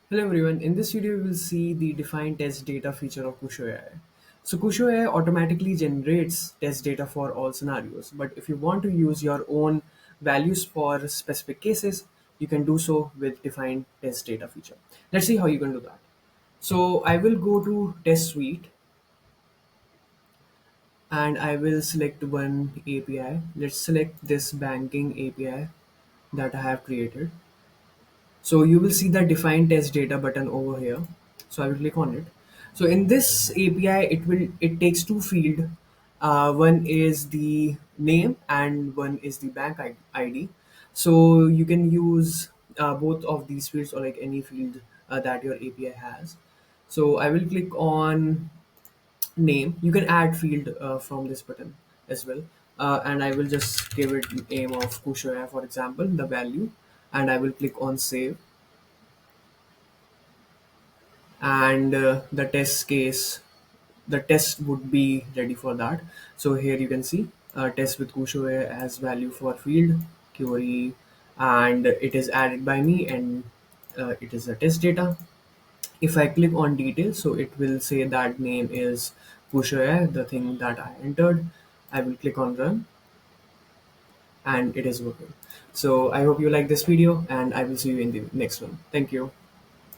Hello everyone, in this video we will see the define test data feature of Kusho AI. So Kusho AI automatically generates test data for all scenarios, but if you want to use your own values for specific cases, you can do so with define test data feature. Let's see how you can do that. So I will go to test suite and I will select one API. Let's select this banking API that I have created. So you will see the define test data button over here. So I will click on it. So in this API, it takes two field. One is the name and one is the bank ID. So you can use both of these fields or like any field that your API has. So I will click on name. You can add field from this button as well. And I will just give it name of KushoAI, for example, the value, and I will click on save, and the test would be ready for that. So here you can see test with Kusho as value for field query, and it is added by me, and it is a test data. If I click on details, so it will say that name is Kusho, the thing that I entered. I will click on run, and it is working. So I hope you like this video, and I will see you in the next one. Thank you.